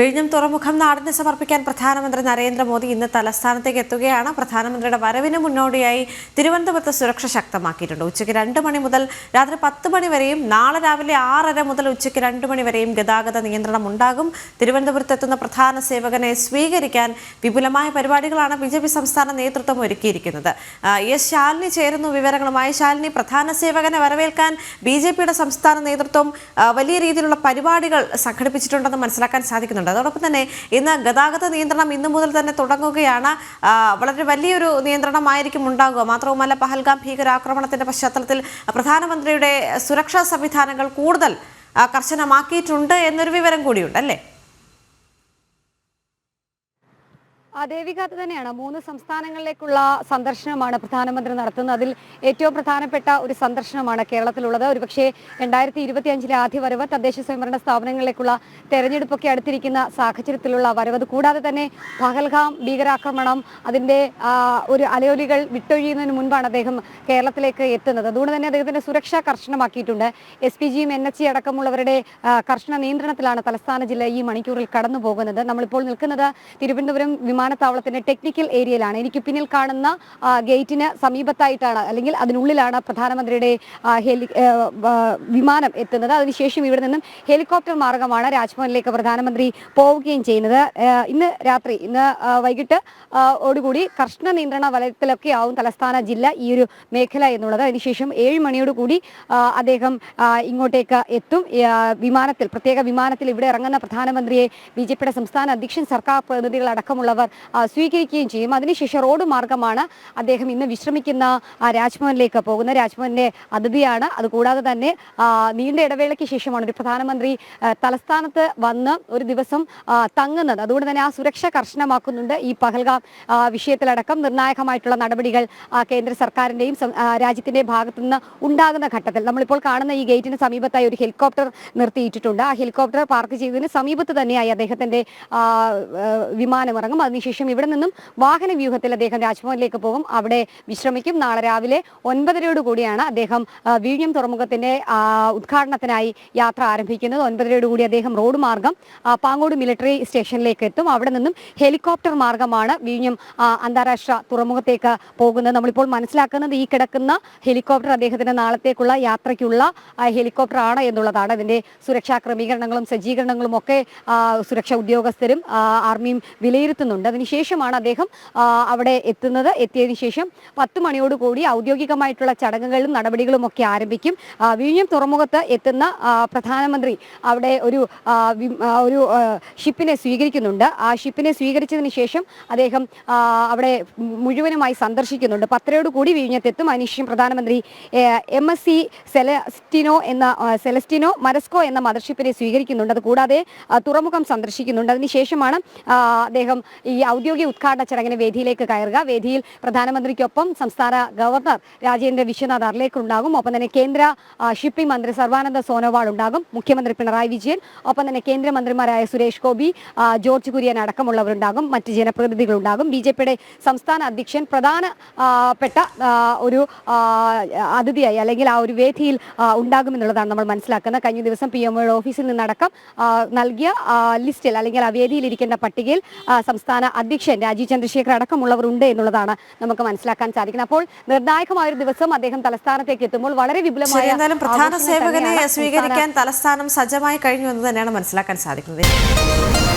വിഴിഞ്ഞം തുറമുഖം നാടിന് സമർപ്പിക്കാൻ പ്രധാനമന്ത്രി നരേന്ദ്രമോദി ഇന്ന് തലസ്ഥാനത്തേക്ക് എത്തുകയാണ്. പ്രധാനമന്ത്രിയുടെ വരവിന് മുന്നോടിയായി തിരുവനന്തപുരത്ത് സുരക്ഷ ശക്തമാക്കിയിട്ടുണ്ട്. ഉച്ചയ്ക്ക് 2 മണി മുതൽ രാത്രി 10 മണി വരെയും നാളെ രാവിലെ 6:30 മുതൽ ഉച്ചയ്ക്ക് 2 മണി വരെയും ഗതാഗത നിയന്ത്രണം ഉണ്ടാകും. തിരുവനന്തപുരത്ത് എത്തുന്ന പ്രധാന സേവകനെ സ്വീകരിക്കാൻ വിപുലമായ പരിപാടികളാണ് BJP സംസ്ഥാന നേതൃത്വം ഒരുക്കിയിരിക്കുന്നത്. എസ് ശാലിനി ചേരുന്നു വിവരങ്ങളുമായി. ശാലിനി, പ്രധാന സേവകനെ വരവേൽക്കാൻ BJPയുടെ സംസ്ഥാന നേതൃത്വം വലിയ രീതിയിലുള്ള പരിപാടികൾ സംഘടിപ്പിച്ചിട്ടുണ്ടെന്ന് മനസ്സിലാക്കാൻ സാധിക്കുന്നു. അതോടൊപ്പം തന്നെ ഇന്ന് ഗതാഗത നിയന്ത്രണം ഇന്നു മുതൽ തന്നെ തുടങ്ങുകയാണ്. വളരെ വലിയൊരു നിയന്ത്രണമായിരിക്കും ഉണ്ടാകുക. മാത്രവുമല്ല, പഹൽഗാം ഭീകരാക്രമണത്തിന്റെ പശ്ചാത്തലത്തിൽ പ്രധാനമന്ത്രിയുടെ സുരക്ഷാ സംവിധാനങ്ങൾ കൂടുതൽ കർശനമാക്കിയിട്ടുണ്ട് എന്നൊരു വിവരം കൂടിയുണ്ട് അല്ലേ? ദേവിക, അത് തന്നെയാണ്. 3 സംസ്ഥാനങ്ങളിലേക്കുള്ള സന്ദർശനമാണ് പ്രധാനമന്ത്രി നടത്തുന്നത്. അതിൽ ഏറ്റവും പ്രധാനപ്പെട്ട ഒരു സന്ദർശനമാണ് കേരളത്തിലുള്ളത്. ഒരുപക്ഷെ 2025 ആദ്യ വരവ്, തദ്ദേശ സ്വയംഭരണ സ്ഥാപനങ്ങളിലേക്കുള്ള തെരഞ്ഞെടുപ്പൊക്കെ അടുത്തിരിക്കുന്ന സാഹചര്യത്തിലുള്ള വരവ്. കൂടാതെ തന്നെ പഹൽഗാം ഭീകരാക്രമണം അതിൻ്റെ ഒരു അലയൊലികൾ വിട്ടൊഴിയുന്നതിന് മുൻപാണ് അദ്ദേഹം കേരളത്തിലേക്ക് എത്തുന്നത്. അതുകൊണ്ട് തന്നെ അദ്ദേഹത്തിൻ്റെ സുരക്ഷ കർശനമാക്കിയിട്ടുണ്ട്. SPGയും NHC അടക്കമുള്ളവരുടെ കർശന നിയന്ത്രണത്തിലാണ് തലസ്ഥാന ജില്ല ഈ മണിക്കൂറിൽ കടന്നു പോകുന്നത്. നമ്മളിപ്പോൾ നിൽക്കുന്നത് തിരുവനന്തപുരം വിമാനത്താവളത്തിന്റെ ടെക്നിക്കൽ ഏരിയയിലാണ്. എനിക്ക് പിന്നിൽ കാണുന്ന ഗേറ്റിന് സമീപത്തായിട്ടാണ്, അല്ലെങ്കിൽ അതിനുള്ളിലാണ് പ്രധാനമന്ത്രിയുടെ വിമാനം എത്തുന്നത്. അതിനുശേഷം ഇവിടെ നിന്നും ഹെലികോപ്റ്റർ മാർഗമാണ് രാജ്ഭവനിലേക്ക് പ്രധാനമന്ത്രി പോവുകയും ചെയ്യുന്നത്. ഇന്ന് വൈകിട്ട് ഓടുകൂടി കർശന നിയന്ത്രണ വലയത്തിലൊക്കെ ആവും തലസ്ഥാന ജില്ല, ഈ ഒരു മേഖല എന്നുള്ളത്. അതിനുശേഷം 7 മണിയോടുകൂടി അദ്ദേഹം ഇങ്ങോട്ടേക്ക് എത്തും. പ്രത്യേക വിമാനത്തിൽ ഇവിടെ ഇറങ്ങുന്ന പ്രധാനമന്ത്രിയെ BJPയുടെ സംസ്ഥാന അധ്യക്ഷൻ, സർക്കാർ പ്രതിനിധികൾ അടക്കമുള്ളവർ സ്വീകരിക്കുകയും ചെയ്യും. അതിനുശേഷം റോഡ് മാർഗമാണ് അദ്ദേഹം ഇന്ന് വിശ്രമിക്കുന്ന രാജ്ഭവനിലേക്ക് പോകുന്നത്. രാജ്ഭവന്റെ അതിഥിയാണ്. അതുകൂടാതെ തന്നെ നീണ്ട ഇടവേളയ്ക്ക് ശേഷമാണ് ഒരു പ്രധാനമന്ത്രി തലസ്ഥാനത്ത് വന്ന് ഒരു ദിവസം തങ്ങുന്നത്. അതുകൊണ്ട് തന്നെ ആ സുരക്ഷ കർശനമാക്കുന്നുണ്ട്. ഈ പഹൽഗാം വിഷയത്തിലടക്കം നിർണായകമായിട്ടുള്ള നടപടികൾ കേന്ദ്ര സർക്കാരിന്റെയും രാജ്യത്തിന്റെ ഭാഗത്തു നിന്ന് ഉണ്ടാകുന്ന ഘട്ടത്തിൽ നമ്മളിപ്പോൾ കാണുന്ന ഈ ഗേറ്റിന് സമീപത്തായി ഒരു ഹെലികോപ്റ്റർ നിർത്തിയിട്ടിട്ടുണ്ട്. ആ ഹെലികോപ്റ്റർ പാർക്ക് ചെയ്തതിന് സമീപത്ത് തന്നെയായി അദ്ദേഹത്തിന്റെ വിമാനം ഇറങ്ങും. അതിനുശേഷം ഇവിടെ നിന്നും വാഹന വ്യൂഹത്തിൽ അദ്ദേഹം രാജ്ഭവനിലേക്ക് പോകും. അവിടെ വിശ്രമിക്കും. നാളെ രാവിലെ 9:30 കൂടിയാണ് അദ്ദേഹം വിഴിഞ്ഞം തുറമുഖത്തിന്റെ ഉദ്ഘാടനത്തിനായി യാത്ര ആരംഭിക്കുന്നത്. 9:30 കൂടി അദ്ദേഹം റോഡ് മാർഗം പാങ്ങോട് മിലിറ്ററി സ്റ്റേഷനിലേക്ക് എത്തും. അവിടെ നിന്നും ഹെലികോപ്റ്റർ മാർഗമാണ് വിഴിഞ്ഞം അന്താരാഷ്ട്ര തുറമുഖത്തേക്ക് പോകുന്നത്. നമ്മളിപ്പോൾ മനസ്സിലാക്കുന്നത് ഈ കിടക്കുന്ന ഹെലികോപ്റ്റർ അദ്ദേഹത്തിന്റെ നാളത്തേക്കുള്ള യാത്രയ്ക്കുള്ള ഹെലികോപ്റ്റർ ആണ് എന്നുള്ളതാണ്. ഇതിന്റെ സുരക്ഷാ ക്രമീകരണങ്ങളും സജ്ജീകരണങ്ങളും ഒക്കെ സുരക്ഷാ ഉദ്യോഗസ്ഥരും ആർമിയും വിലയിരുത്തുന്നുണ്ട്. അതിനുശേഷമാണ് അദ്ദേഹം അവിടെ എത്തുന്നത്. എത്തിയതിനു ശേഷം 10 മണിയോടുകൂടി ഔദ്യോഗികമായിട്ടുള്ള ചടങ്ങുകളും നടപടികളും ഒക്കെ ആരംഭിക്കും. വിഴിഞ്ഞം തുറമുഖത്ത് എത്തുന്ന പ്രധാനമന്ത്രി അവിടെ ഒരു ഷിപ്പിനെ സ്വീകരിക്കുന്നുണ്ട്. ആ ഷിപ്പിനെ സ്വീകരിച്ചതിന് ശേഷം അദ്ദേഹം അവിടെ മുഴുവനുമായി സന്ദർശിക്കുന്നുണ്ട്. 10:30 കൂടി വിഴിഞ്ഞത്തെത്തും. അതിനുശേഷം പ്രധാനമന്ത്രി MSC സെലസ്റ്റിനോ മരസ്കോ എന്ന മദർഷിപ്പിനെ സ്വീകരിക്കുന്നുണ്ട്. അതുകൂടാതെ തുറമുഖം സന്ദർശിക്കുന്നുണ്ട്. അതിനുശേഷമാണ് അദ്ദേഹം ഈ ഔദ്യോഗിക ഉദ്ഘാടന ചടങ്ങിന് വേദിയിലേക്ക് കയറുക. വേദിയിൽ പ്രധാനമന്ത്രിക്കൊപ്പം സംസ്ഥാന ഗവർണർ രാജേന്ദ്ര വിശ്വനാഥ് അർലേക്കർ ഉണ്ടാകും. ഒപ്പം തന്നെ കേന്ദ്ര ഷിപ്പിംഗ് മന്ത്രി സർബാനന്ദ സോനോവാൾ ഉണ്ടാകും. മുഖ്യമന്ത്രി പിണറായി വിജയൻ, ഒപ്പം തന്നെ കേന്ദ്രമന്ത്രിമാരായ സുരേഷ് ഗോപി, ജോർജ് കുര്യൻ അടക്കമുള്ളവരുണ്ടാകും. മറ്റ് ജനപ്രതിനിധികളുണ്ടാകും. BJPയുടെ സംസ്ഥാന അധ്യക്ഷൻ പ്രധാനപ്പെട്ട ഒരു അതിഥിയായി, അല്ലെങ്കിൽ ആ ഒരു വേദിയിൽ ഉണ്ടാകുമെന്നുള്ളതാണ് നമ്മൾ മനസ്സിലാക്കുന്നത്. കഴിഞ്ഞ ദിവസം PMOയുടെ ഓഫീസിൽ നിന്നടക്കം നൽകിയ ലിസ്റ്റിൽ, അല്ലെങ്കിൽ ആ വേദിയിൽ ഇരിക്കേണ്ട പട്ടികയിൽ സംസ്ഥാന അധ്യക്ഷൻ രാജീവ് ചന്ദ്രശേഖർ അടക്കമുള്ളവർ ഉണ്ട് എന്നുള്ളതാണ് നമുക്ക് മനസ്സിലാക്കാൻ സാധിക്കുന്നത്. അപ്പോൾ നിർണായകമായ ഒരു ദിവസം അദ്ദേഹം തലസ്ഥാനത്തേക്ക് എത്തുമ്പോൾ വളരെ വിപുലമായ പ്രധാന സേവകനെ സ്വീകരിക്കാൻ തലസ്ഥാനം സജ്ജമായി കഴിഞ്ഞു എന്ന് തന്നെയാണ് മനസ്സിലാക്കാൻ സാധിക്കുന്നത്.